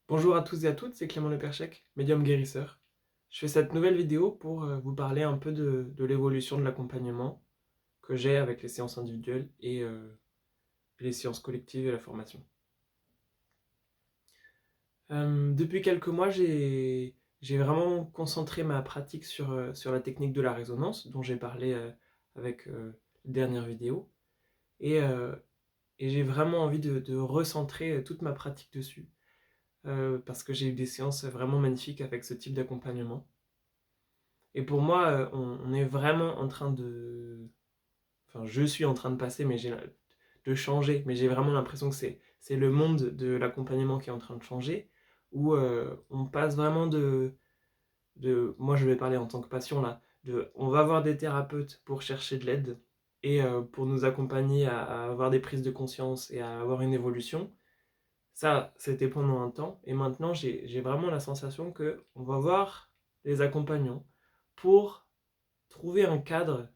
Bonjour à tous et à toutes, c'est Clément Leperchec, médium guérisseur. Je fais cette nouvelle vidéo pour vous parler un peu de l'évolution de l'accompagnement que j'ai avec les séances individuelles et les séances collectives et la formation. Depuis quelques mois, j'ai vraiment concentré ma pratique sur la technique de la résonance, dont j'ai parlé avec les dernières vidéos, et, euh, et j'ai vraiment envie de recentrer toute ma pratique dessus, parce que j'ai eu des séances vraiment magnifiques avec ce type d'accompagnement. Et pour moi, on est vraiment en train de... Enfin, je suis en train de passer, de changer, mais j'ai vraiment l'impression que c'est le monde de l'accompagnement qui est en train de changer, où on passe vraiment Moi, je vais parler en tant que patient, là. On va voir des thérapeutes pour chercher de l'aide et pour nous accompagner à avoir des prises de conscience et à avoir une évolution. Ça, c'était pendant un temps. Et maintenant, j'ai vraiment la sensation que on va voir les accompagnants pour trouver un cadre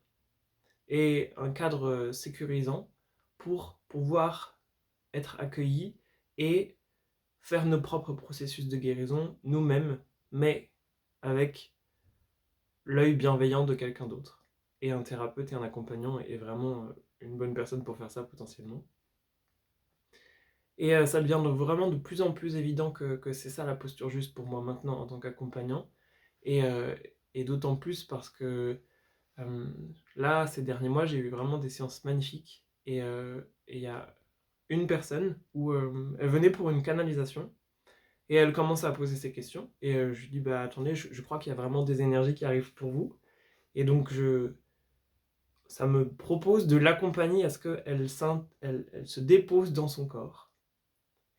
et un cadre sécurisant pour pouvoir être accueillis et faire nos propres processus de guérison nous-mêmes, mais avec l'œil bienveillant de quelqu'un d'autre. Et un thérapeute et un accompagnant est vraiment une bonne personne pour faire ça potentiellement. Et ça devient donc vraiment de plus en plus évident que c'est ça la posture juste pour moi maintenant en tant qu'accompagnant. Et, euh, et d'autant plus parce que Euh, là, ces derniers mois, j'ai eu vraiment des séances magnifiques. Et il y a une personne où elle venait pour une canalisation et elle commence à poser ses questions. Et je lui dis, bah attendez, je crois qu'il y a vraiment des énergies qui arrivent pour vous. Et donc, ça me propose de l'accompagner à ce qu'elle se dépose dans son corps.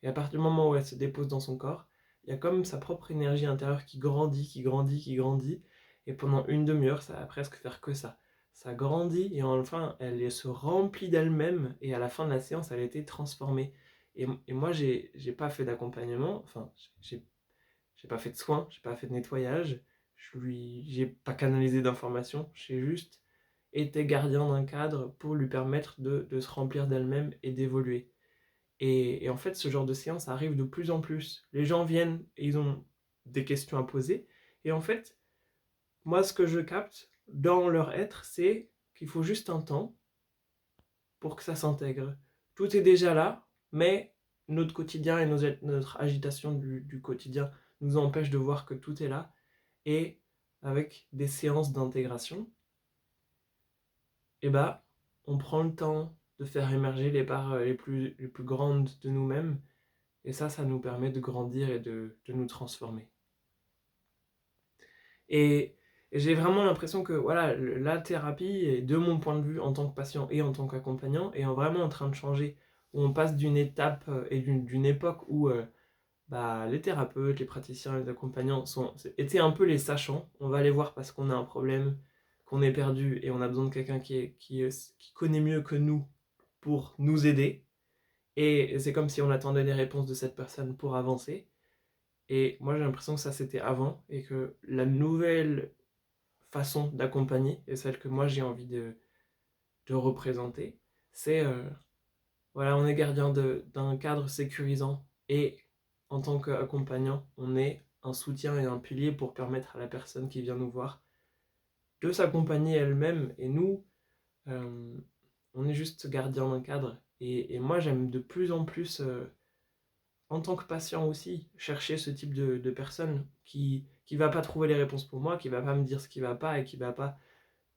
Et à partir du moment où elle se dépose dans son corps, il y a comme sa propre énergie intérieure qui grandit, qui grandit, qui grandit. Et pendant une demi-heure, ça va presque faire que ça. Ça grandit et enfin, elle se remplit d'elle-même. Et à la fin de la séance, elle a été transformée. Et moi, j'ai pas fait d'accompagnement. Enfin, j'ai pas fait de soins, j'ai pas fait de nettoyage. J'ai pas canalisé d'informations. J'ai juste été gardien d'un cadre pour lui permettre de se remplir d'elle-même et d'évoluer. Et en fait, ce genre de séance arrive de plus en plus. Les gens viennent et ils ont des questions à poser. Et en fait, moi, ce que je capte dans leur être, c'est qu'il faut juste un temps pour que ça s'intègre. Tout est déjà là, mais notre quotidien et notre agitation du quotidien nous empêchent de voir que tout est là. Et avec des séances d'intégration, eh ben, on prend le temps de faire émerger les parts les plus grandes de nous-mêmes. Et ça nous permet de grandir et de nous transformer. Et, et j'ai vraiment l'impression que voilà, la thérapie, de mon point de vue en tant que patient et en tant qu'accompagnant, est vraiment en train de changer. Où on passe d'une étape et d'une époque où bah, les thérapeutes, les praticiens, les accompagnants étaient un peu les sachants. On va les voir parce qu'on a un problème, qu'on est perdu et on a besoin de quelqu'un qui connaît mieux que nous pour nous aider. Et c'est comme si on attendait les réponses de cette personne pour avancer. Et moi, j'ai l'impression que ça, c'était avant, et que la nouvelle façon d'accompagner, et celle que moi, j'ai envie de représenter, c'est, voilà, on est gardien d'un cadre sécurisant, et en tant qu'accompagnant, on est un soutien et un pilier pour permettre à la personne qui vient nous voir de s'accompagner elle-même, et nous, euh, on est juste gardien d'un cadre. Et moi, j'aime de plus en plus en tant que patient aussi, chercher ce type de personne qui va pas trouver les réponses pour moi, qui va pas me dire ce qui va pas et qui va pas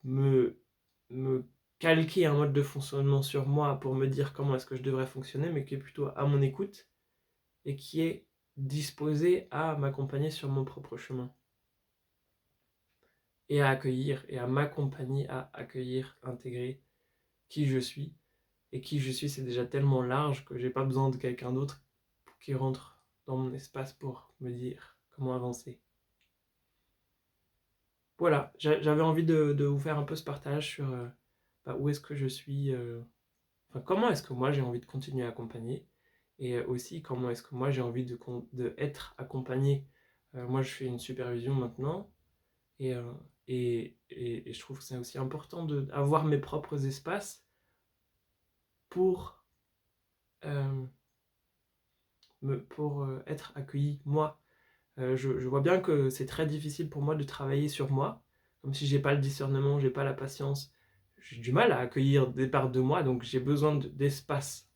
me, me calquer un mode de fonctionnement sur moi pour me dire comment est-ce que je devrais fonctionner, mais qui est plutôt à mon écoute et qui est disposé à m'accompagner sur mon propre chemin et à accueillir et à m'accompagner à accueillir, intégrer qui je suis. Et qui je suis, c'est déjà tellement large que j'ai pas besoin de quelqu'un d'autre qui rentre dans mon espace pour me dire comment avancer. Voilà, j'avais envie de vous faire un peu ce partage sur bah, où est-ce que je suis, enfin comment est-ce que moi j'ai envie de continuer à accompagner, et aussi comment est-ce que moi j'ai envie de être accompagné. Moi je fais une supervision maintenant, et, euh, et je trouve que c'est aussi important d'avoir mes propres espaces pour, euh, être accueilli moi. Je vois bien que c'est très difficile pour moi de travailler sur moi, comme si j'ai pas le discernement, j'ai pas la patience. J'ai du mal à accueillir des parts de moi, donc j'ai besoin d'espace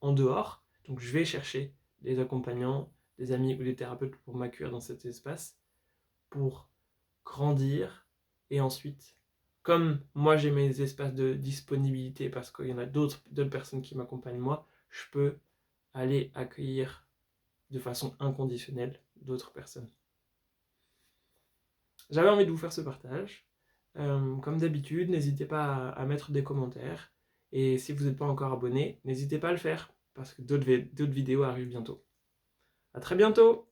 en dehors. Donc je vais chercher des accompagnants, des amis ou des thérapeutes pour m'accueillir dans cet espace, pour grandir. Et ensuite, comme moi j'ai mes espaces de disponibilité parce qu'il y en a d'autres personnes qui m'accompagnent moi, je peux aller accueillir de façon inconditionnelle d'autres personnes. J'avais envie de vous faire ce partage. Comme d'habitude, n'hésitez pas à mettre des commentaires. Et si vous n'êtes pas encore abonné, n'hésitez pas à le faire parce que d'autres vidéos arrivent bientôt. À très bientôt!